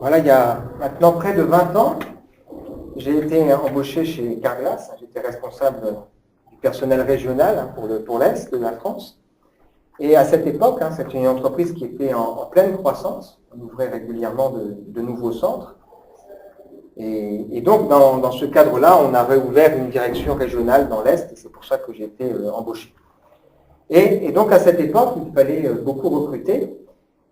Voilà, il y a maintenant près de 20 ans, j'ai été embauché chez Carglass. J'étais responsable du personnel régional pour l'Est de la France. Et à cette époque, c'était une entreprise qui était en pleine croissance. On ouvrait régulièrement de nouveaux centres. Et donc, dans ce cadre-là, on a réouvert une direction régionale dans l'Est, et c'est pour ça que j'ai été embauché. Et donc, à cette époque, il fallait beaucoup recruter,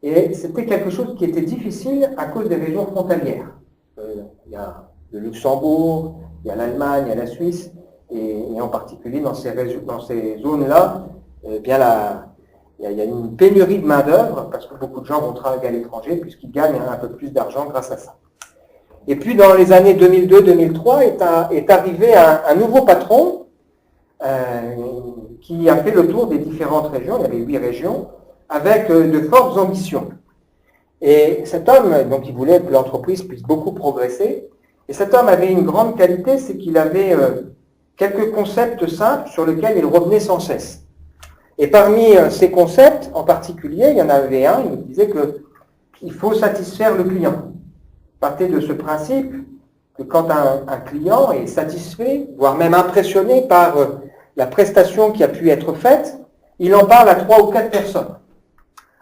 et c'était quelque chose qui était difficile à cause des régions frontalières. Il y a le Luxembourg, il y a l'Allemagne, il y a la Suisse, et en particulier dans ces zones-là, il y a une pénurie de main-d'œuvre, parce que beaucoup de gens vont travailler à l'étranger, puisqu'ils gagnent un peu plus d'argent grâce à ça. Et puis dans les années 2002-2003 est arrivé un nouveau patron qui a fait le tour des différentes régions, il y avait 8 régions, avec de fortes ambitions. Et cet homme, donc il voulait que l'entreprise puisse beaucoup progresser, et cet homme avait une grande qualité, c'est qu'il avait quelques concepts simples sur lesquels il revenait sans cesse. Et parmi ces concepts en particulier, il y en avait un, il disait qu'il faut satisfaire le client. Partez de ce principe que quand un client est satisfait, voire même impressionné par la prestation qui a pu être faite, il en parle à 3 ou 4 personnes.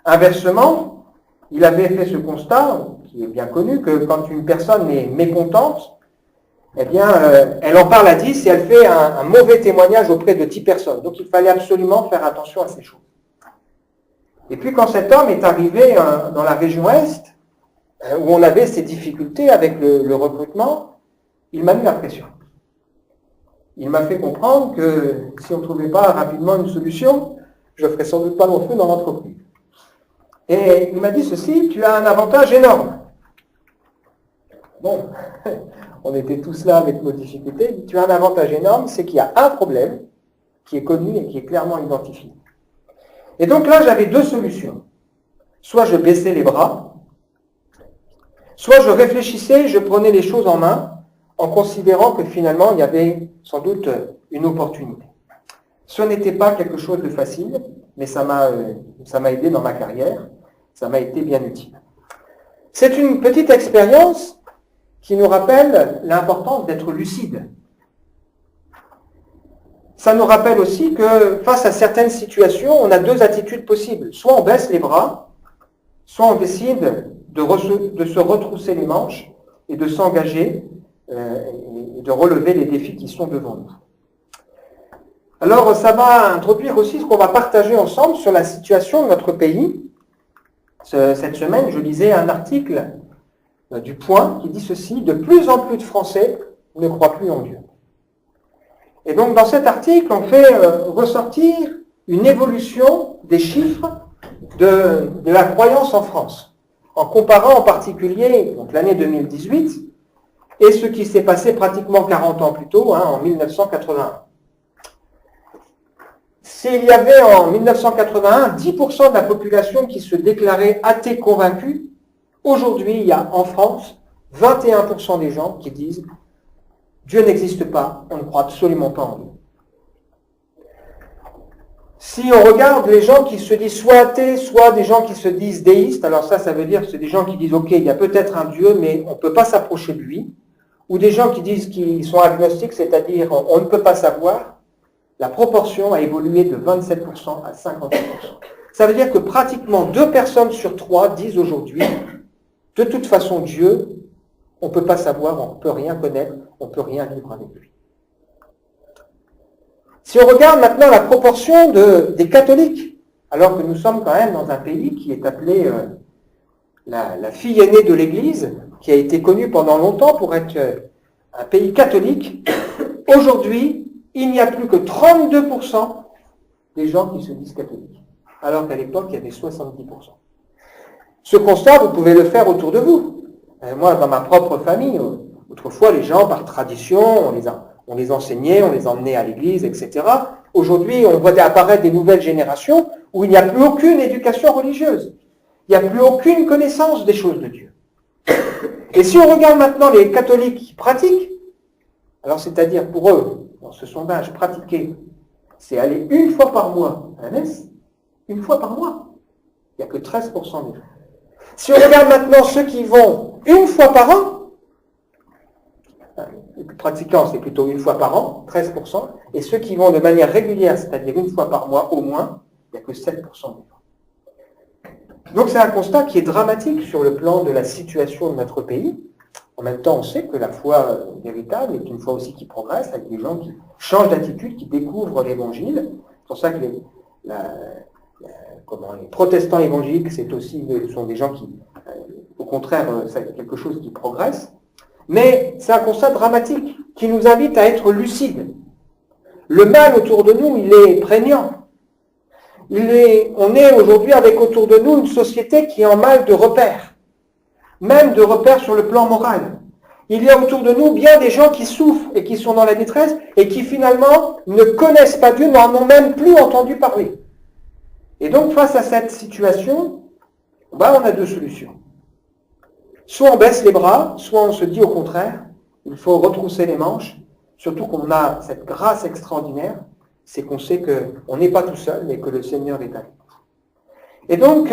Inversement, il avait fait ce constat, qui est bien connu, que quand une personne est mécontente, eh bien, elle en parle à 10 et elle fait un mauvais témoignage auprès de 10 personnes. Donc il fallait absolument faire attention à ces choses. Et puis quand cet homme est arrivé dans la région Est, où on avait ces difficultés avec le recrutement, il m'a mis la pression. Il m'a fait comprendre que si on ne trouvait pas rapidement une solution, je ne ferais sans doute pas long feu dans l'entreprise. Et il m'a dit ceci: tu as un avantage énorme. Bon, on était tous là avec nos difficultés. Tu as un avantage énorme, c'est qu'il y a un problème qui est connu et qui est clairement identifié. Et donc là, j'avais 2 solutions. Soit je baissais les bras, soit je réfléchissais, je prenais les choses en main, en considérant que finalement, il y avait sans doute une opportunité. Ce n'était pas quelque chose de facile, mais ça m'a aidé dans ma carrière, ça m'a été bien utile. C'est une petite expérience qui nous rappelle l'importance d'être lucide. Ça nous rappelle aussi que face à certaines situations, on a 2 attitudes possibles. Soit on baisse les bras, soit on décide de se retrousser les manches et de s'engager et de relever les défis qui sont devant nous. Alors, ça va introduire aussi ce qu'on va partager ensemble sur la situation de notre pays. Cette semaine, je lisais un article du Point qui dit ceci: de plus en plus de Français ne croient plus en Dieu. Et donc, dans cet article, on fait ressortir une évolution des chiffres de la croyance en France, en comparant en particulier donc, l'année 2018 et ce qui s'est passé pratiquement 40 ans plus tôt, en 1981. S'il y avait en 1981 10% de la population qui se déclarait athée convaincue, aujourd'hui, il y a en France 21% des gens qui disent « Dieu n'existe pas, on ne croit absolument pas en Dieu ». Si on regarde les gens qui se disent soit athées, soit des gens qui se disent déistes, alors ça veut dire que c'est des gens qui disent « Ok, il y a peut-être un Dieu, mais on ne peut pas s'approcher de lui », ou des gens qui disent qu'ils sont agnostiques, c'est-à-dire on ne peut pas savoir, la proportion a évolué de 27% à 50%. Ça veut dire que pratiquement 2 personnes sur 3 disent aujourd'hui, de toute façon Dieu, on ne peut pas savoir, on ne peut rien connaître, on ne peut rien vivre avec lui. Si on regarde maintenant la proportion des catholiques, alors que nous sommes quand même dans un pays qui est appelé la fille aînée de l'Église, qui a été connue pendant longtemps pour être un pays catholique, aujourd'hui, il n'y a plus que 32% des gens qui se disent catholiques, alors qu'à l'époque, il y avait 70%. Ce constat, vous pouvez le faire autour de vous. Moi, dans ma propre famille, autrefois, les gens, par tradition, on les enseignait, on les emmenait à l'église, etc. Aujourd'hui, on voit apparaître des nouvelles générations où il n'y a plus aucune éducation religieuse. Il n'y a plus aucune connaissance des choses de Dieu. Et si on regarde maintenant les catholiques qui pratiquent, alors c'est-à-dire pour eux, dans ce sondage, pratiquer, c'est aller 1 fois par mois à la messe, 1 fois par mois. Il n'y a que 13% des gens. Si on regarde maintenant ceux qui vont une fois par an. Les plus pratiquants, c'est plutôt une fois par an, 13%, et ceux qui vont de manière régulière, c'est-à-dire une fois par mois au moins, il n'y a que 7% des gens. Donc c'est un constat qui est dramatique sur le plan de la situation de notre pays. En même temps, on sait que la foi véritable est une foi aussi qui progresse, avec des gens qui changent d'attitude, qui découvrent l'Évangile. C'est pour ça que les protestants évangéliques, sont des gens qui, au contraire, c'est quelque chose qui progresse. Mais c'est un constat dramatique qui nous invite à être lucides. Le mal autour de nous, il est prégnant. On est aujourd'hui avec autour de nous une société qui est en mal de repères, même de repères sur le plan moral. Il y a autour de nous bien des gens qui souffrent et qui sont dans la détresse et qui finalement ne connaissent pas Dieu, n'en ont même plus entendu parler. Et donc face à cette situation, on a deux solutions. Soit on baisse les bras, soit on se dit au contraire, il faut retrousser les manches, surtout qu'on a cette grâce extraordinaire, c'est qu'on sait qu'on n'est pas tout seul, mais que le Seigneur est avec nous. Et donc,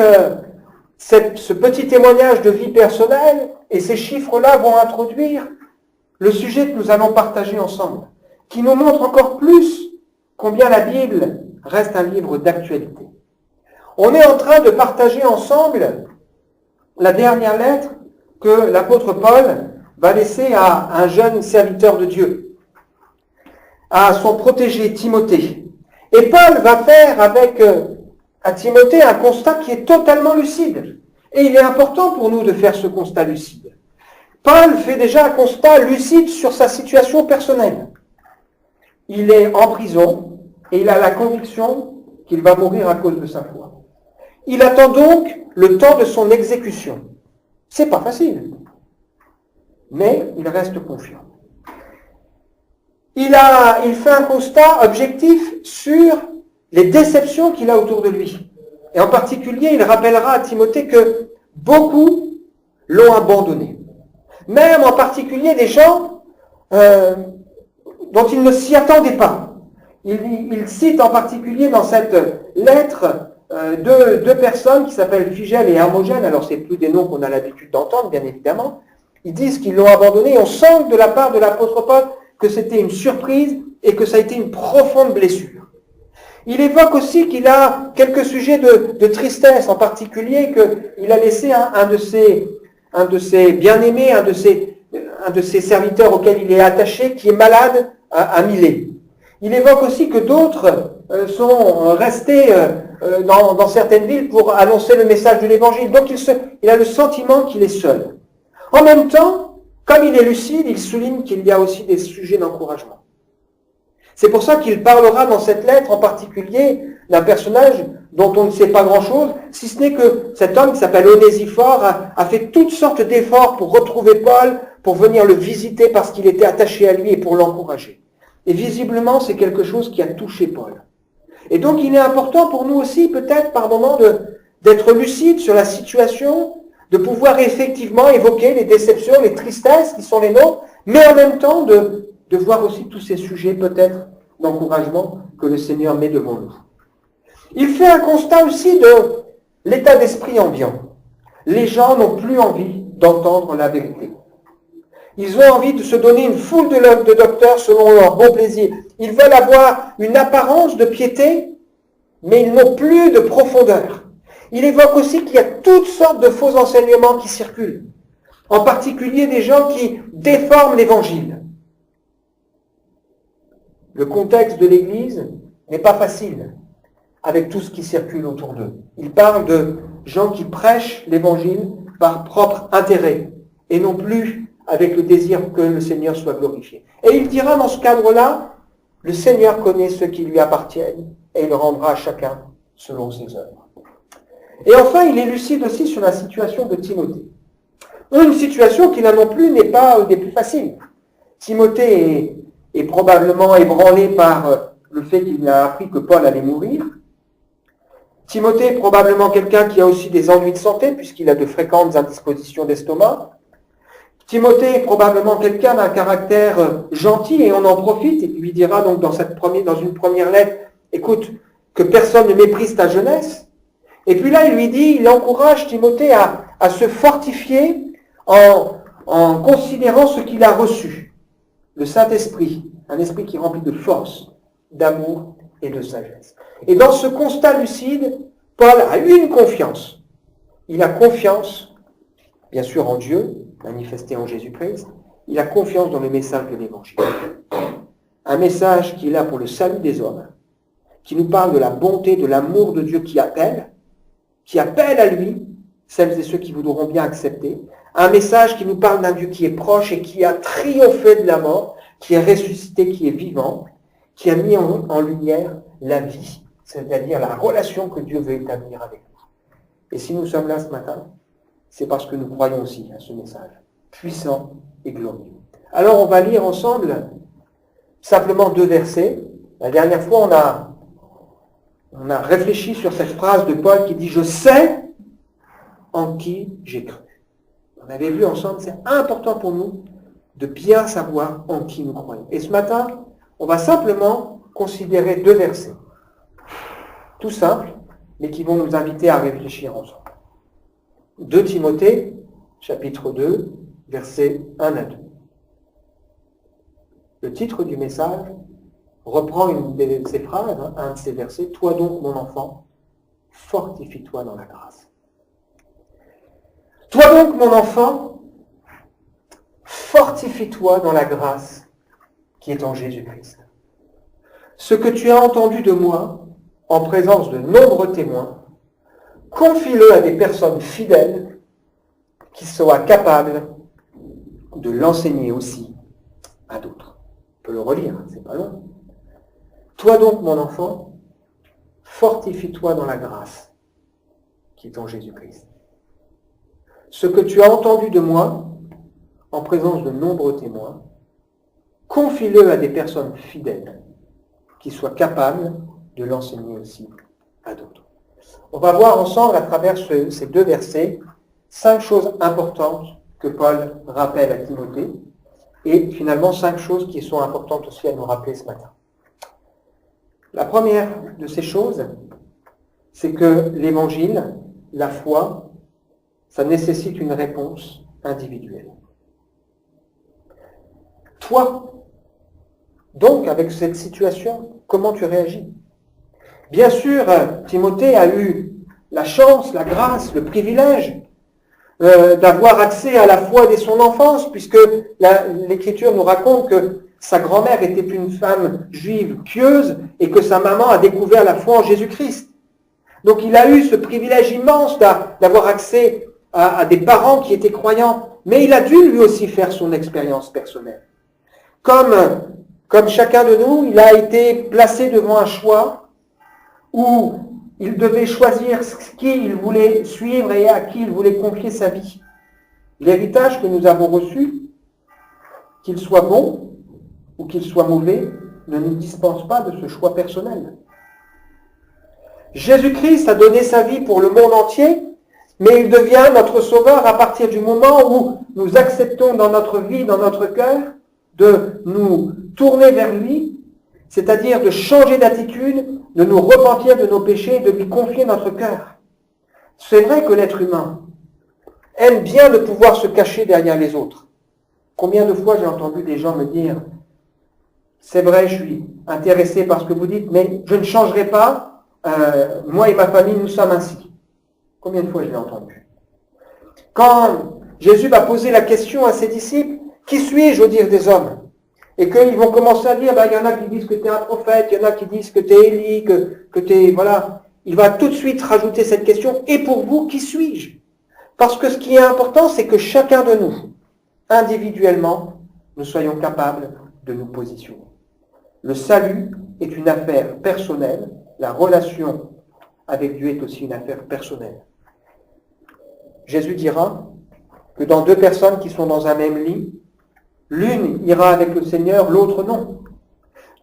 ce petit témoignage de vie personnelle et ces chiffres-là vont introduire le sujet que nous allons partager ensemble, qui nous montre encore plus combien la Bible reste un livre d'actualité. On est en train de partager ensemble la dernière lettre que l'apôtre Paul va laisser à un jeune serviteur de Dieu, à son protégé Timothée. Et Paul va faire à Timothée un constat qui est totalement lucide. Et il est important pour nous de faire ce constat lucide. Paul fait déjà un constat lucide sur sa situation personnelle. Il est en prison et il a la conviction qu'il va mourir à cause de sa foi. Il attend donc le temps de son exécution. C'est pas facile, mais il reste confiant. Il fait un constat objectif sur les déceptions qu'il a autour de lui. Et en particulier, il rappellera à Timothée que beaucoup l'ont abandonné. Même en particulier des gens dont il ne s'y attendait pas. Il cite en particulier dans cette lettre deux personnes qui s'appellent Phygèle et Hermogène. Alors c'est plus des noms qu'on a l'habitude d'entendre, bien évidemment. Ils disent qu'ils l'ont abandonné. On sent de la part de l'apôtre Paul que c'était une surprise et que ça a été une profonde blessure. Il évoque aussi qu'il a quelques sujets de tristesse, en particulier qu'il a laissé un de ses bien-aimés, un de ses serviteurs auquel il est attaché, qui est malade à Milet. Il évoque aussi que d'autres sont restés dans certaines villes pour annoncer le message de l'Évangile. Donc il a le sentiment qu'il est seul. En même temps, comme il est lucide, il souligne qu'il y a aussi des sujets d'encouragement. C'est pour ça qu'il parlera dans cette lettre en particulier d'un personnage dont on ne sait pas grand-chose, si ce n'est que cet homme qui s'appelle Onésiphore a fait toutes sortes d'efforts pour retrouver Paul, pour venir le visiter parce qu'il était attaché à lui et pour l'encourager. Et visiblement, c'est quelque chose qui a touché Paul. Et donc, il est important pour nous aussi, peut-être par moment, d'être lucide sur la situation, de pouvoir effectivement évoquer les déceptions, les tristesses qui sont les nôtres, mais en même temps de voir aussi tous ces sujets peut-être d'encouragement que le Seigneur met devant nous. Il fait un constat aussi de l'état d'esprit ambiant. Les gens n'ont plus envie d'entendre la vérité. Ils ont envie de se donner une foule de docteurs selon leur bon plaisir. Ils veulent avoir une apparence de piété, mais ils n'ont plus de profondeur. Il évoque aussi qu'il y a toutes sortes de faux enseignements qui circulent, en particulier des gens qui déforment l'Évangile. Le contexte de l'Église n'est pas facile avec tout ce qui circule autour d'eux. Il parle de gens qui prêchent l'Évangile par propre intérêt et non plus avec le désir que le Seigneur soit glorifié. Et il dira dans ce cadre-là, le Seigneur connaît ceux qui lui appartiennent et il rendra à chacun selon ses œuvres. Et enfin, il est lucide aussi sur la situation de Timothée. Une situation qui là non plus n'est pas des plus faciles. Timothée est probablement ébranlé par le fait qu'il a appris que Paul allait mourir. Timothée est probablement quelqu'un qui a aussi des ennuis de santé, puisqu'il a de fréquentes indispositions d'estomac. Timothée est probablement quelqu'un d'un caractère gentil, et on en profite, et il lui dira donc dans une première lettre, écoute, que personne ne méprise ta jeunesse. Et puis là, il encourage Timothée à se fortifier en considérant ce qu'il a reçu. Le Saint-Esprit, un esprit qui est rempli de force, d'amour et de sagesse. Et dans ce constat lucide, Paul a une confiance. Il a confiance, bien sûr, en Dieu, manifesté en Jésus-Christ. Il a confiance dans le message de l'Évangile. Un message qui est là pour le salut des hommes, qui nous parle de la bonté, de l'amour de Dieu qui appelle à lui, celles et ceux qui voudront bien accepter. Un message qui nous parle d'un Dieu qui est proche et qui a triomphé de la mort, qui est ressuscité, qui est vivant, qui a mis en lumière la vie, c'est-à-dire la relation que Dieu veut établir avec nous. Et si nous sommes là ce matin, c'est parce que nous croyons aussi à ce message, puissant et glorieux. Alors on va lire ensemble simplement 2 versets. La dernière fois, on a réfléchi sur cette phrase de Paul qui dit « Je sais en qui j'ai cru ». On avait vu ensemble, c'est important pour nous de bien savoir en qui nous croyons. Et ce matin, on va simplement considérer 2 versets, tout simples, mais qui vont nous inviter à réfléchir ensemble. 2 Timothée, chapitre 2, versets 1 à 2. Le titre du message reprend une de ces phrases, un de ces versets. « Toi donc, mon enfant, fortifie-toi dans la grâce. » Toi donc, mon enfant, fortifie-toi dans la grâce qui est en Jésus-Christ. Ce que tu as entendu de moi, en présence de nombreux témoins, confie-le à des personnes fidèles qui soient capables de l'enseigner aussi à d'autres. On peut le relire, c'est pas long. Toi donc, mon enfant, fortifie-toi dans la grâce qui est en Jésus-Christ. Ce que tu as entendu de moi, en présence de nombreux témoins, confie-le à des personnes fidèles qui soient capables de l'enseigner aussi à d'autres. On va voir ensemble, à travers ces 2 versets, 5 choses importantes que Paul rappelle à Timothée, et finalement 5 choses qui sont importantes aussi à nous rappeler ce matin. La première de ces choses, c'est que l'évangile, la foi, ça nécessite une réponse individuelle. Toi, donc, avec cette situation, comment tu réagis? Bien sûr, Timothée a eu la chance, la grâce, le privilège d'avoir accès à la foi dès son enfance, puisque l'Écriture nous raconte que sa grand-mère était une femme juive pieuse et que sa maman a découvert la foi en Jésus-Christ. Donc il a eu ce privilège immense d'avoir accès à des parents qui étaient croyants, mais il a dû lui aussi faire son expérience personnelle. Comme chacun de nous, il a été placé devant un choix où il devait choisir qui il voulait suivre et à qui il voulait confier sa vie. L'héritage que nous avons reçu, qu'il soit bon ou qu'il soit mauvais, ne nous dispense pas de ce choix personnel. Jésus-Christ a donné sa vie pour le monde entier, mais il devient notre sauveur à partir du moment où nous acceptons dans notre vie, dans notre cœur, de nous tourner vers lui, c'est-à-dire de changer d'attitude, de nous repentir de nos péchés, de lui confier notre cœur. C'est vrai que l'être humain aime bien de pouvoir se cacher derrière les autres. Combien de fois j'ai entendu des gens me dire « C'est vrai, je suis intéressé par ce que vous dites, mais je ne changerai pas, moi et ma famille, nous sommes ainsi. » Combien de fois je l'ai entendu? Quand Jésus va poser la question à ses disciples, « Qui suis-je au dire des hommes ?» Et qu'ils vont commencer à dire, il y en a qui disent que tu es un prophète, il y en a qui disent que tu es Élie, que tu es... Voilà. Il va tout de suite rajouter cette question, et pour vous, qui suis-je? Parce que ce qui est important, c'est que chacun de nous, individuellement, nous soyons capables de nous positionner. Le salut est une affaire personnelle, la relation avec Dieu est aussi une affaire personnelle. Jésus dira que dans 2 personnes qui sont dans un même lit, l'une ira avec le Seigneur, l'autre non.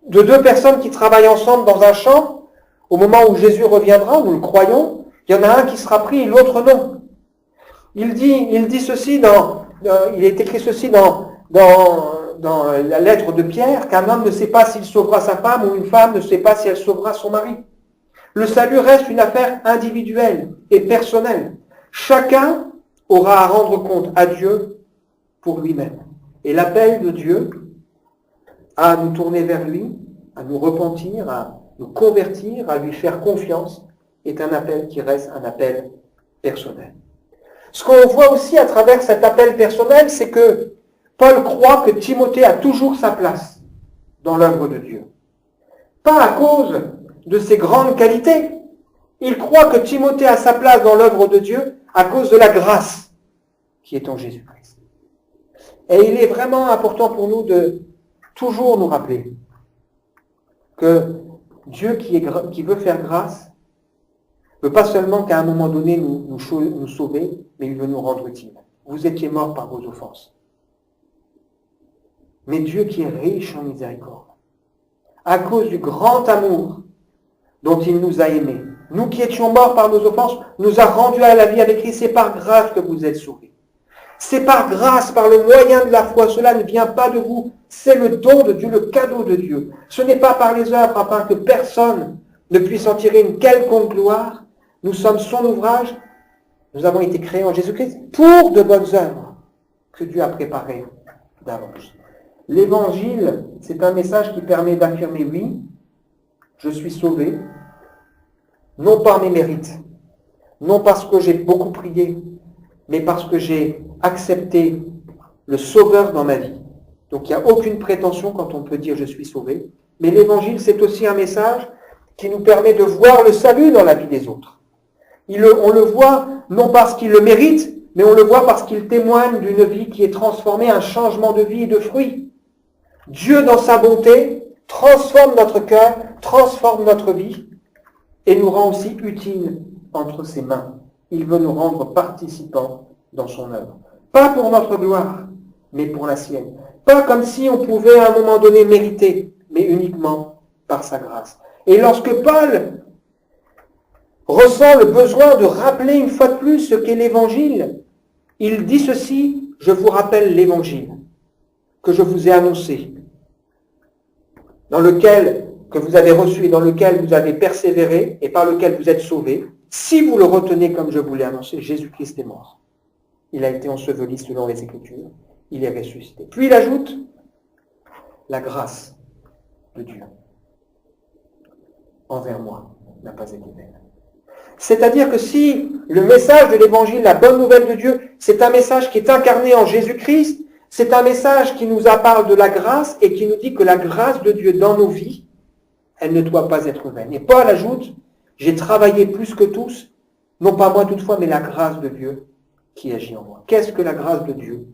De 2 personnes qui travaillent ensemble dans un champ, au moment où Jésus reviendra, nous le croyons, il y en a un qui sera pris et l'autre non. Il dit ceci il est écrit ceci dans la lettre de Pierre, qu'un homme ne sait pas s'il sauvera sa femme ou une femme ne sait pas si elle sauvera son mari. Le salut reste une affaire individuelle et personnelle. Chacun, aura à rendre compte à Dieu pour lui-même. Et l'appel de Dieu à nous tourner vers lui, à nous repentir, à nous convertir, à lui faire confiance, est un appel qui reste un appel personnel. Ce qu'on voit aussi à travers cet appel personnel, c'est que Paul croit que Timothée a toujours sa place dans l'œuvre de Dieu. Pas à cause de ses grandes qualités. Il croit que Timothée a sa place dans l'œuvre de Dieu à cause de la grâce qui est en Jésus-Christ. Et il est vraiment important pour nous de toujours nous rappeler que Dieu qui veut faire grâce ne veut pas seulement qu'à un moment donné nous sauver, mais il veut nous rendre utiles. Vous étiez morts par vos offenses. Mais Dieu qui est riche en miséricorde, à cause du grand amour dont il nous a aimés, nous qui étions morts par nos offenses, nous a rendus à la vie avec Christ. C'est par grâce que vous êtes sauvés. C'est par grâce, par le moyen de la foi. Cela ne vient pas de vous. C'est le don de Dieu, le cadeau de Dieu. Ce n'est pas par les œuvres, afin que personne ne puisse en tirer une quelconque gloire. Nous sommes son ouvrage. Nous avons été créés en Jésus-Christ pour de bonnes œuvres que Dieu a préparées d'avance. L'Évangile, c'est un message qui permet d'affirmer, oui, je suis sauvé, non par mes mérites, non parce que j'ai beaucoup prié, mais parce que j'ai accepté le Sauveur dans ma vie. Donc il n'y a aucune prétention quand on peut dire je suis sauvé. Mais l'Évangile, c'est aussi un message qui nous permet de voir le salut dans la vie des autres. On le voit non parce qu'il le mérite, mais on le voit parce qu'il témoigne d'une vie qui est transformée, un changement de vie et de fruits. Dieu, dans sa bonté, transforme notre cœur, transforme notre vie et nous rend aussi utiles entre ses mains. Il veut nous rendre participants dans son œuvre. Pas pour notre gloire, mais pour la sienne. Pas comme si on pouvait à un moment donné mériter, mais uniquement par sa grâce. Et lorsque Paul ressent le besoin de rappeler une fois de plus ce qu'est l'Évangile, il dit ceci: je vous rappelle l'Évangile que je vous ai annoncé, dans lequel que vous avez reçu et dans lequel vous avez persévéré et par lequel vous êtes sauvés. Si vous le retenez comme je vous l'ai annoncé, Jésus-Christ est mort. Il a été enseveli selon les Écritures. Il est ressuscité. Puis il ajoute la grâce de Dieu envers moi n'a pas été vaine. C'est-à-dire que si le message de l'Évangile, la bonne nouvelle de Dieu, c'est un message qui est incarné en Jésus-Christ, c'est un message qui nous parle de la grâce et qui nous dit que la grâce de Dieu dans nos vies, elle ne doit pas être vaine. Et Paul ajoute, j'ai travaillé plus que tous, non pas moi toutefois, mais la grâce de Dieu qui agit en moi. Qu'est-ce que la grâce de Dieu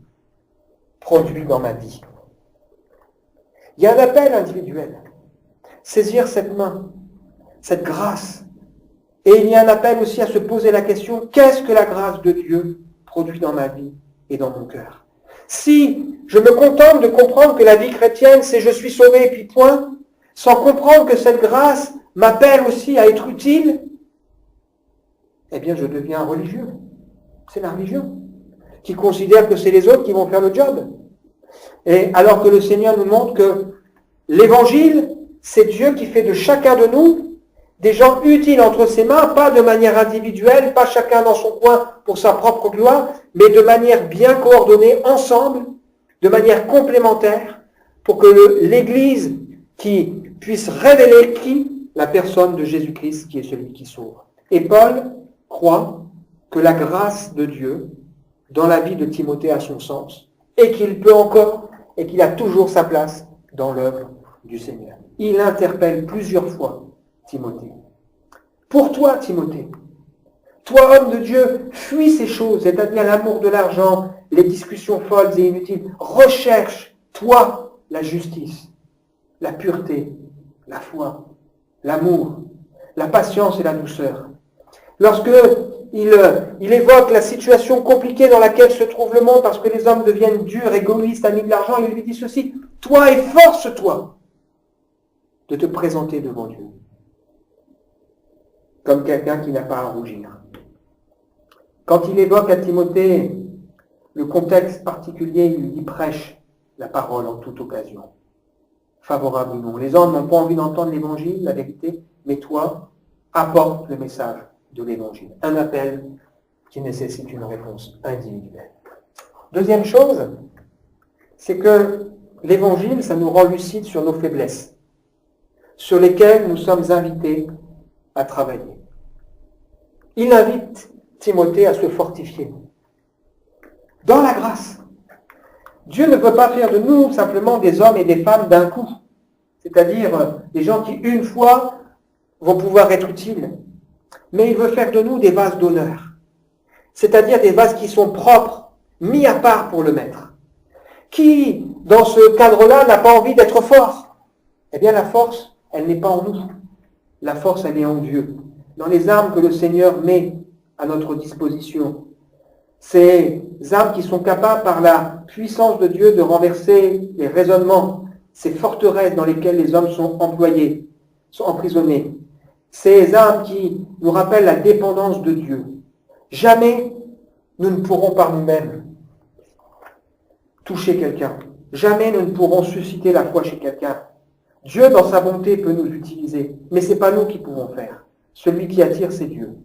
produit dans ma vie? Il y a un appel individuel. Saisir cette main, cette grâce. Et il y a un appel aussi à se poser la question, qu'est-ce que la grâce de Dieu produit dans ma vie et dans mon cœur? Si je me contente de comprendre que la vie chrétienne, c'est je suis sauvé et puis point, sans comprendre que cette grâce m'appelle aussi à être utile, eh bien je deviens un religieux. C'est la religion qui considère que c'est les autres qui vont faire le job. Et alors que le Seigneur nous montre que l'Évangile, c'est Dieu qui fait de chacun de nous des gens utiles entre ses mains, pas de manière individuelle, pas chacun dans son coin pour sa propre gloire, mais de manière bien coordonnée, ensemble, de manière complémentaire, pour que l'Église qui puisse révéler qui? La personne de Jésus-Christ qui est celui qui sauve. Et Paul croit que la grâce de Dieu dans la vie de Timothée a son sens et qu'il peut encore et qu'il a toujours sa place dans l'œuvre du Seigneur. Il interpelle plusieurs fois Timothée. Pour toi, Timothée, toi, homme de Dieu, fuis ces choses, c'est-à-dire l'amour de l'argent, les discussions folles et inutiles. Recherche, toi, la justice, la pureté, la foi, l'amour, la patience et la douceur. Lorsque il évoque la situation compliquée dans laquelle se trouve le monde parce que les hommes deviennent durs, égoïstes, amis de l'argent, il lui dit ceci: toi, efforce-toi de te présenter devant Dieu comme quelqu'un qui n'a pas à rougir. Quand il évoque à Timothée le contexte particulier, il lui dit: prêche la parole en toute occasion, favorable ou non. Les hommes n'ont pas envie d'entendre l'évangile, la vérité, mais toi, apporte le message de l'évangile. Un appel qui nécessite une réponse individuelle. Deuxième chose, c'est que l'Évangile, ça nous rend lucides sur nos faiblesses, sur lesquelles nous sommes invités à travailler. Il invite Timothée à se fortifier dans la grâce. Dieu ne veut pas faire de nous simplement des hommes et des femmes d'un coup, c'est-à-dire des gens qui, une fois, vont pouvoir être utiles. Mais il veut faire de nous des vases d'honneur, c'est-à-dire des vases qui sont propres, mis à part pour le maître. Qui, dans ce cadre-là, n'a pas envie d'être fort? Eh bien, la force, elle n'est pas en nous. La force, elle est en Dieu. Dans les armes que le Seigneur met à notre disposition. Ces armes qui sont capables, par la puissance de Dieu, de renverser les raisonnements, ces forteresses dans lesquelles les hommes sont employés, sont emprisonnés. Ces armes qui nous rappellent la dépendance de Dieu. Jamais nous ne pourrons par nous-mêmes toucher quelqu'un. Jamais nous ne pourrons susciter la foi chez quelqu'un. Dieu, dans sa bonté, peut nous utiliser, mais ce n'est pas nous qui pouvons faire. Celui qui attire, c'est Dieu.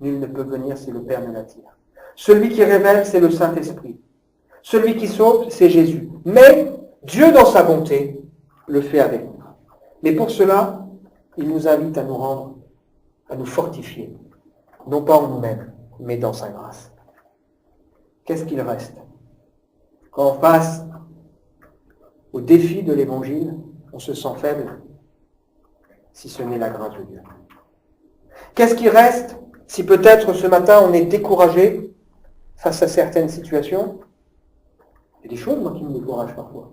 Nul ne peut venir si le Père ne l'attire. Celui qui révèle, c'est le Saint-Esprit. Celui qui sauve, c'est Jésus. Mais Dieu, dans sa bonté, le fait avec nous. Mais pour cela, il nous invite à nous rendre, à nous fortifier, non pas en nous-mêmes, mais dans sa grâce. Qu'est-ce qu'il reste? Quand face au défi de l'Évangile, on se sent faible, si ce n'est la grâce de Dieu. Qu'est-ce qui reste si peut-être ce matin on est découragé face à certaines situations? Il y a des choses, moi, qui me découragent parfois,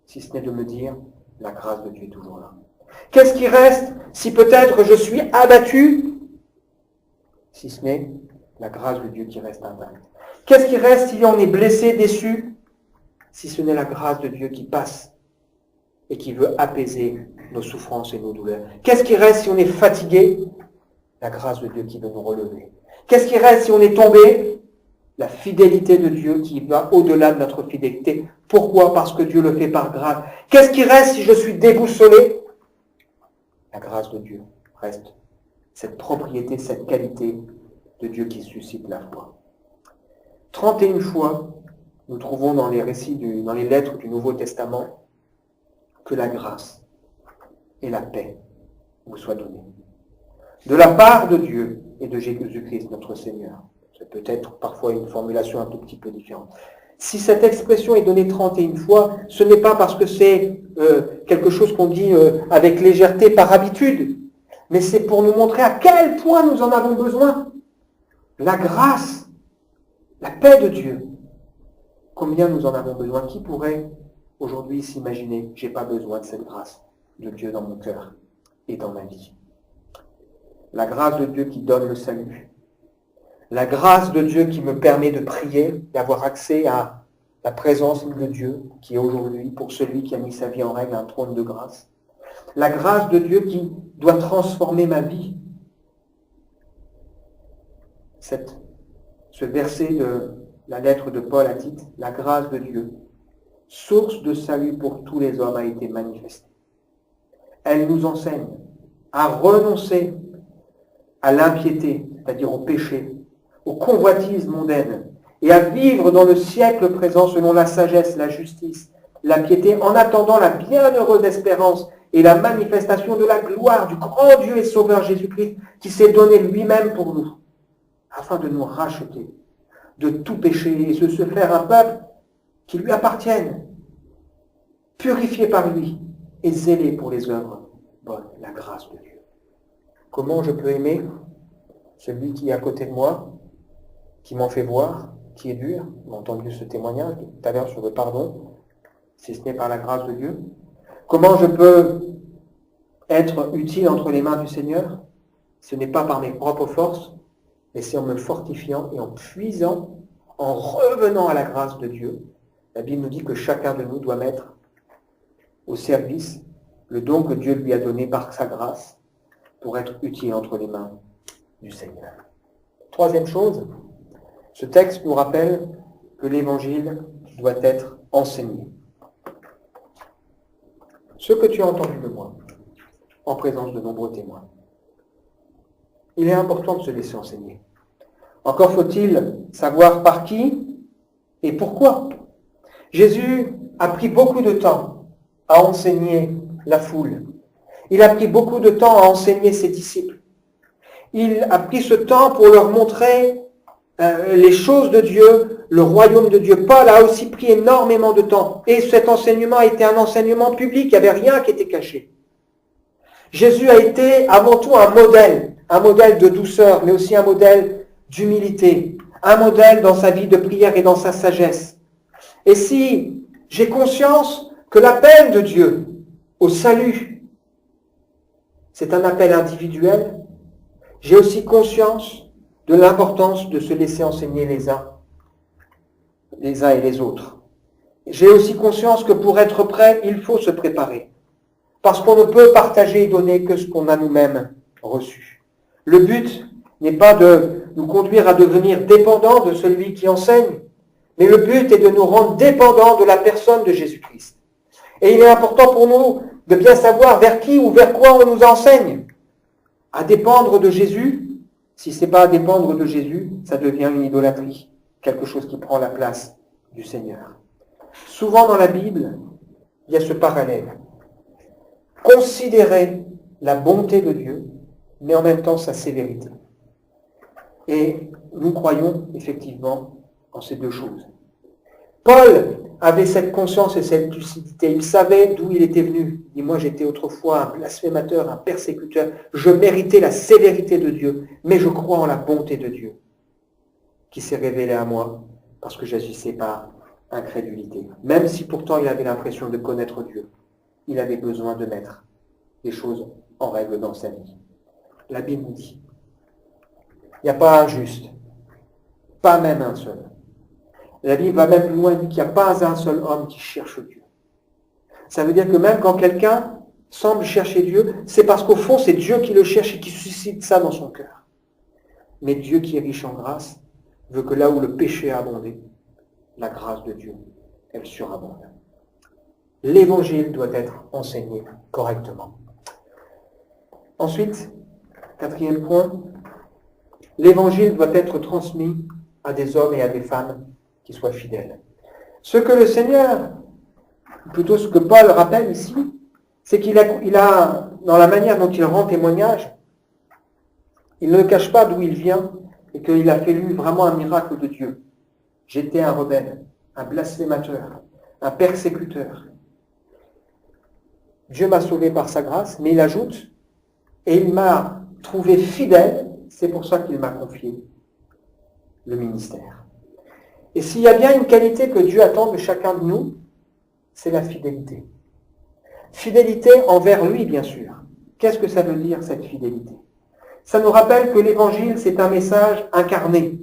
si ce n'est de me dire, la grâce de Dieu est toujours là. Qu'est-ce qui reste si peut-être je suis abattu, si ce n'est la grâce de Dieu qui reste intacte? Qu'est-ce qui reste si on est blessé, déçu, si ce n'est la grâce de Dieu qui passe et qui veut apaiser nos souffrances et nos douleurs? Qu'est-ce qui reste si on est fatigué? La grâce de Dieu qui veut nous relever. Qu'est-ce qui reste si on est tombé? La fidélité de Dieu qui va au-delà de notre fidélité. Pourquoi? Parce que Dieu le fait par grâce. Qu'est-ce qui reste si je suis déboussolé? La grâce de Dieu reste cette propriété, cette qualité de Dieu qui suscite la foi. 31 fois, nous trouvons dans les récits, dans les lettres du Nouveau Testament, que la grâce et la paix vous soient données. De la part de Dieu et de Jésus-Christ, notre Seigneur. C'est peut-être parfois une formulation un tout petit peu différente. Si cette expression est donnée 31 fois, ce n'est pas parce que c'est quelque chose qu'on dit avec légèreté par habitude, mais c'est pour nous montrer à quel point nous en avons besoin. La grâce, la paix de Dieu, combien nous en avons besoin? Qui pourrait aujourd'hui s'imaginer, j'ai pas besoin de cette grâce de Dieu dans mon cœur et dans ma vie? La grâce de Dieu qui donne le salut. La grâce de Dieu qui me permet de prier, d'avoir accès à la présence de Dieu qui est aujourd'hui, pour celui qui a mis sa vie en règle, un trône de grâce. La grâce de Dieu qui doit transformer ma vie. Ce verset de la lettre de Paul à Tite, la grâce de Dieu, source de salut pour tous les hommes, a été manifestée. Elle nous enseigne à renoncer à l'impiété, c'est-à-dire au péché, aux convoitises mondaines, et à vivre dans le siècle présent selon la sagesse, la justice, la piété, en attendant la bienheureuse espérance et la manifestation de la gloire du grand Dieu et Sauveur Jésus-Christ, qui s'est donné lui-même pour nous, afin de nous racheter de tout péché et de se faire un peuple qui lui appartienne, purifié par lui et zélé pour les œuvres bonnes, la grâce de Dieu. Comment je peux aimer celui qui est à côté de moi, qui m'en fait voir, qui est dur? J'ai entendu ce témoignage tout à l'heure sur le pardon, si ce n'est par la grâce de Dieu. Comment je peux être utile entre les mains du Seigneur? Ce n'est pas par mes propres forces, mais c'est en me fortifiant et en puisant, en revenant à la grâce de Dieu. La Bible nous dit que chacun de nous doit mettre au service le don que Dieu lui a donné par sa grâce pour être utile entre les mains du Seigneur. Troisième chose, ce texte nous rappelle que l'Évangile doit être enseigné. Ce que tu as entendu de moi, en présence de nombreux témoins, il est important de se laisser enseigner. Encore faut-il savoir par qui et pourquoi. Jésus a pris beaucoup de temps à enseigner la foule. Il a pris beaucoup de temps à enseigner ses disciples. Il a pris ce temps pour leur montrer les choses de Dieu, le royaume de Dieu. Paul a aussi pris énormément de temps. Et cet enseignement a été un enseignement public. Il n'y avait rien qui était caché. Jésus a été avant tout un modèle de douceur, mais aussi un modèle d'humilité, un modèle dans sa vie de prière et dans sa sagesse. Et si j'ai conscience que l'appel de Dieu au salut, c'est un appel individuel, j'ai aussi conscience de l'importance de se laisser enseigner les uns et les autres. J'ai aussi conscience que pour être prêt, il faut se préparer. Parce qu'on ne peut partager et donner que ce qu'on a nous-mêmes reçu. Le but n'est pas de nous conduire à devenir dépendants de celui qui enseigne, mais le but est de nous rendre dépendants de la personne de Jésus-Christ. Et il est important pour nous de bien savoir vers qui ou vers quoi on nous enseigne. À dépendre de Jésus, si ce n'est pas à dépendre de Jésus, ça devient une idolâtrie, quelque chose qui prend la place du Seigneur. Souvent dans la Bible, il y a ce parallèle. Considérer la bonté de Dieu, mais en même temps sa sévérité. Et nous croyons effectivement en ces deux choses. Paul avait cette conscience et cette lucidité. Il savait d'où il était venu. Il dit, moi j'étais autrefois un blasphémateur, un persécuteur. Je méritais la sévérité de Dieu, mais je crois en la bonté de Dieu qui s'est révélée à moi parce que j'agissais par incrédulité. Même si pourtant il avait l'impression de connaître Dieu. Il avait besoin de mettre les choses en règle dans sa vie. La Bible nous dit, il n'y a pas un juste, pas même un seul. La Bible va même plus loin, elle dit qu'il n'y a pas un seul homme qui cherche Dieu. Ça veut dire que même quand quelqu'un semble chercher Dieu, c'est parce qu'au fond, c'est Dieu qui le cherche et qui suscite ça dans son cœur. Mais Dieu qui est riche en grâce veut que là où le péché a abondé, la grâce de Dieu, elle surabonde. L'évangile doit être enseigné correctement. Ensuite, quatrième point, l'évangile doit être transmis à des hommes et à des femmes qui soient fidèles. Ce que le Seigneur, plutôt ce que Paul rappelle ici, c'est qu'il a, dans la manière dont il rend témoignage, il ne cache pas d'où il vient et qu'il a fait lui vraiment un miracle de Dieu. J'étais un rebelle, un blasphémateur, un persécuteur. Dieu m'a sauvé par sa grâce, mais il ajoute, et il m'a trouvé fidèle, c'est pour ça qu'il m'a confié le ministère. Et s'il y a bien une qualité que Dieu attend de chacun de nous, c'est la fidélité. Fidélité envers lui, bien sûr. Qu'est-ce que ça veut dire, cette fidélité? Ça nous rappelle que l'Évangile, c'est un message incarné.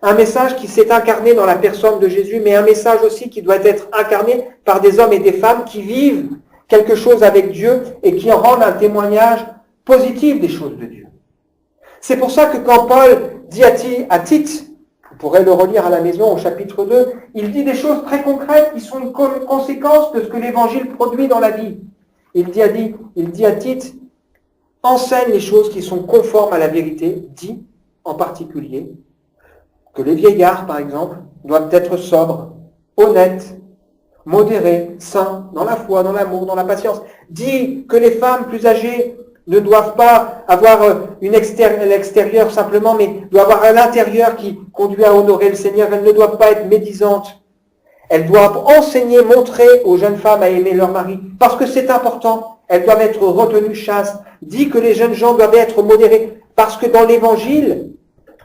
Un message qui s'est incarné dans la personne de Jésus, mais un message aussi qui doit être incarné par des hommes et des femmes qui vivent quelque chose avec Dieu et qui en rendent un témoignage positif des choses de Dieu. C'est pour ça que quand Paul dit à Tite, vous pourrez le relire à la maison au chapitre 2, il dit des choses très concrètes qui sont une conséquence de ce que l'Évangile produit dans la vie. Il dit à Tite, enseigne les choses qui sont conformes à la vérité, dit en particulier que les vieillards, par exemple, doivent être sobres, honnêtes, modérés, saints, dans la foi, dans l'amour, dans la patience. Dit que les femmes plus âgées ne doivent pas avoir l'extérieur simplement, mais doivent avoir un intérieur qui conduit à honorer le Seigneur. Elles ne doivent pas être médisantes. Elles doivent enseigner, montrer aux jeunes femmes à aimer leur mari, parce que c'est important. Elles doivent être retenues chastes. Dit que les jeunes gens doivent être modérés, parce que dans l'Évangile,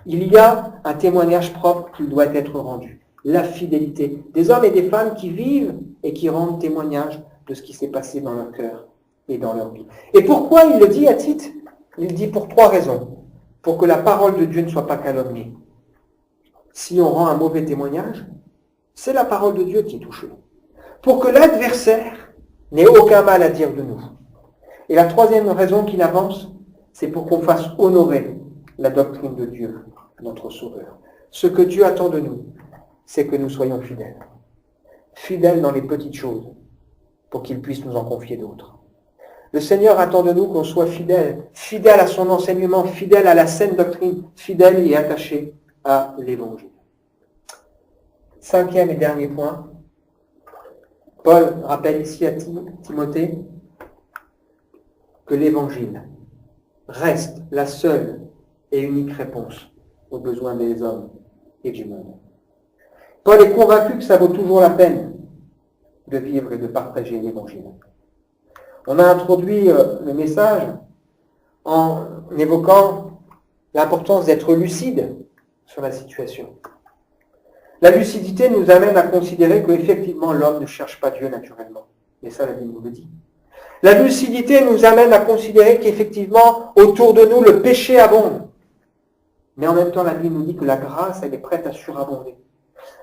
il y a un témoignage propre qui doit être rendu. La fidélité des hommes et des femmes qui vivent et qui rendent témoignage de ce qui s'est passé dans leur cœur et dans leur vie. Et pourquoi il le dit à Tite? Il le dit pour 3 raisons. Pour que la parole de Dieu ne soit pas calomniée. Si on rend un mauvais témoignage, c'est la parole de Dieu qui est touchée. Pour que l'adversaire n'ait aucun mal à dire de nous. Et la 3e raison qu'il avance, c'est pour qu'on fasse honorer la doctrine de Dieu, notre Sauveur. Ce que Dieu attend de nous, c'est que nous soyons fidèles. Fidèles dans les petites choses, pour qu'il puisse nous en confier d'autres. Le Seigneur attend de nous qu'on soit fidèle, fidèle à son enseignement, fidèle à la saine doctrine, fidèle et attaché à l'Évangile. 5e et dernier point, Paul rappelle ici à Timothée que l'Évangile reste la seule et unique réponse aux besoins des hommes et du monde. Paul est convaincu que ça vaut toujours la peine de vivre et de partager l'Évangile. On a introduit le message en évoquant l'importance d'être lucide sur la situation. La lucidité nous amène à considérer qu'effectivement l'homme ne cherche pas Dieu naturellement. Mais ça, la Bible nous le dit. La lucidité nous amène à considérer qu'effectivement, autour de nous, le péché abonde. Mais en même temps, la Bible nous dit que la grâce, elle est prête à surabonder.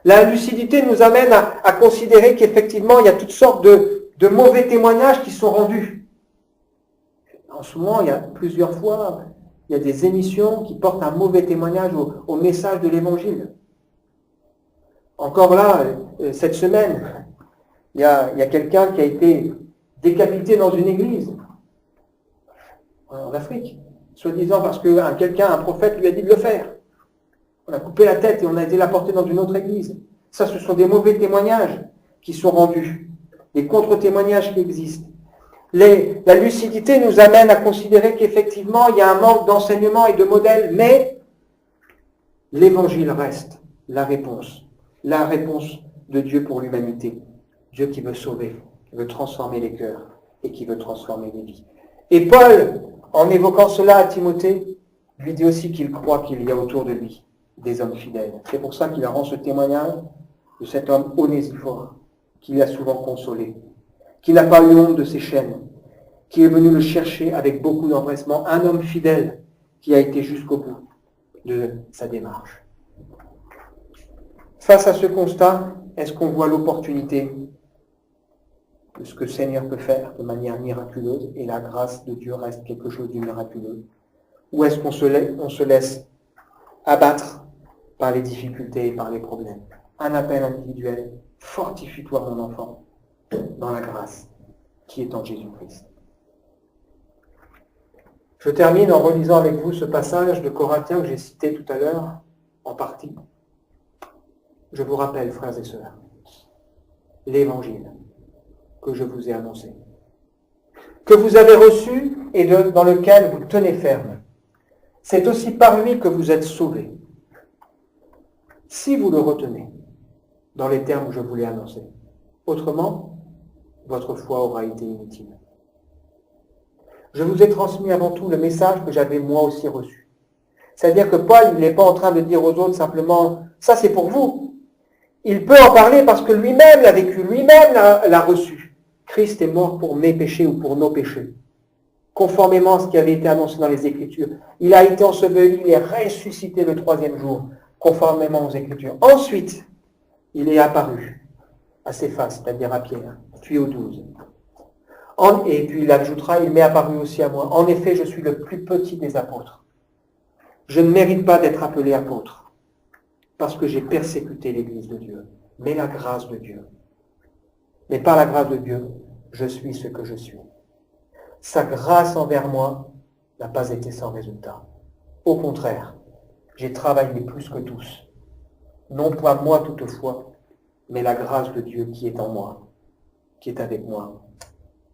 La lucidité nous amène à considérer qu'effectivement, il y a toutes sortes de mauvais témoignages qui sont rendus. En ce moment, il y a plusieurs fois, il y a des émissions qui portent un mauvais témoignage au message de l'Évangile. Encore là, cette semaine, il y a quelqu'un qui a été décapité dans une église en Afrique, soi-disant parce que un prophète lui a dit de le faire. On a coupé la tête et on a été la porter dans une autre église. Ça, ce sont des mauvais témoignages qui sont rendus, des contre-témoignages qui existent. La lucidité nous amène à considérer qu'effectivement, il y a un manque d'enseignement et de modèle, mais l'Évangile reste la réponse de Dieu pour l'humanité. Dieu qui veut sauver, qui veut transformer les cœurs et qui veut transformer les vies. Et Paul, en évoquant cela à Timothée, lui dit aussi qu'il croit qu'il y a autour de lui des hommes fidèles. C'est pour ça qu'il rend ce témoignage de cet homme Onésiphore, qui l'a souvent consolé, qui n'a pas eu honte de ses chaînes, qui est venu le chercher avec beaucoup d'empressement, un homme fidèle qui a été jusqu'au bout de sa démarche. Face à ce constat, est-ce qu'on voit l'opportunité de ce que le Seigneur peut faire de manière miraculeuse et la grâce de Dieu reste quelque chose de miraculeux? Ou est-ce qu'on se laisse abattre par les difficultés et par les problèmes? Un appel individuel, fortifie-toi mon enfant dans la grâce qui est en Jésus-Christ. Je termine en relisant avec vous ce passage de Corinthiens que j'ai cité tout à l'heure, en partie. Je vous rappelle, frères et sœurs, l'Évangile que je vous ai annoncé, que vous avez reçu et dans lequel vous tenez ferme. C'est aussi par lui que vous êtes sauvés. Si vous le retenez, dans les termes que je vous l'ai annoncés. Autrement, votre foi aura été inutile. Je vous ai transmis avant tout le message que j'avais moi aussi reçu. C'est-à-dire que Paul, il n'est pas en train de dire aux autres simplement « ça c'est pour vous ». Il peut en parler parce que lui-même l'a vécu, lui-même l'a reçu. Christ est mort pour mes péchés ou pour nos péchés. Conformément à ce qui avait été annoncé dans les Écritures. Il a été enseveli, il est ressuscité le 3e jour, conformément aux Écritures. Ensuite, il est apparu à Céphas, c'est-à-dire à Pierre, puis aux 12. Et puis il ajoutera, il m'est apparu aussi à moi. En effet, je suis le plus petit des apôtres. Je ne mérite pas d'être appelé apôtre, parce que j'ai persécuté l'Église de Dieu. Mais la grâce de Dieu. Mais par la grâce de Dieu, je suis ce que je suis. Sa grâce envers moi n'a pas été sans résultat. Au contraire, j'ai travaillé plus que tous. Non pas moi toutefois, mais la grâce de Dieu qui est en moi, qui est avec moi.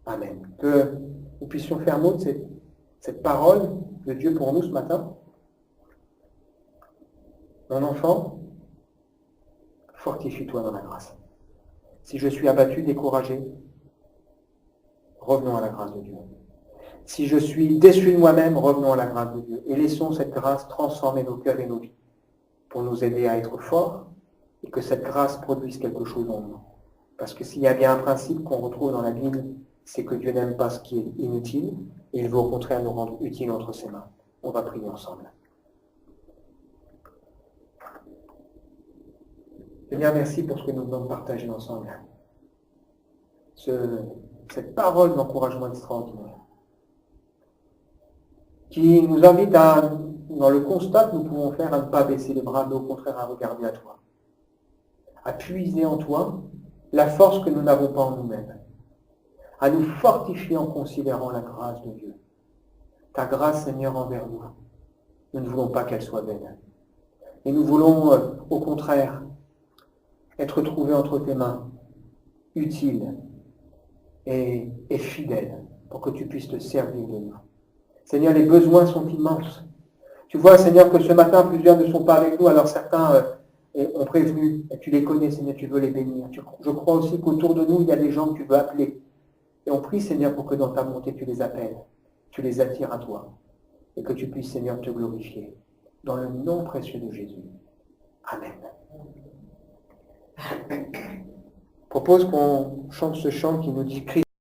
Amen. Que nous puissions faire nôtre cette parole de Dieu pour nous ce matin. Mon enfant, fortifie-toi dans la grâce. Si je suis abattu, découragé, revenons à la grâce de Dieu. Si je suis déçu de moi-même, revenons à la grâce de Dieu. Et laissons cette grâce transformer nos cœurs et nos vies pour nous aider à être forts et que cette grâce produise quelque chose en nous. Parce que s'il y a bien un principe qu'on retrouve dans la Bible, c'est que Dieu n'aime pas ce qui est inutile et il veut au contraire nous rendre utiles entre ses mains. On va prier ensemble. Seigneur, merci pour ce que nous venons de partager ensemble. Cette parole d'encouragement extraordinaire qui nous invite dans le constat que nous pouvons faire, à ne pas baisser les bras, mais au contraire à regarder à toi, à puiser en toi la force que nous n'avons pas en nous-mêmes, à nous fortifier en considérant la grâce de Dieu. Ta grâce, Seigneur, envers nous. Nous ne voulons pas qu'elle soit vaine. Et nous voulons, au contraire, être trouvés entre tes mains, utiles et fidèles, pour que tu puisses te servir de nous. Seigneur, les besoins sont immenses. Tu vois, Seigneur, que ce matin, plusieurs ne sont pas avec nous, alors certains ont prévenu, et tu les connais, Seigneur, tu veux les bénir. Je crois aussi qu'autour de nous, il y a des gens que tu veux appeler. Et on prie, Seigneur, pour que dans ta bonté, tu les appelles, tu les attires à toi, et que tu puisses, Seigneur, te glorifier. Dans le nom précieux de Jésus. Amen. Je propose qu'on chante ce chant qui nous dit Christ.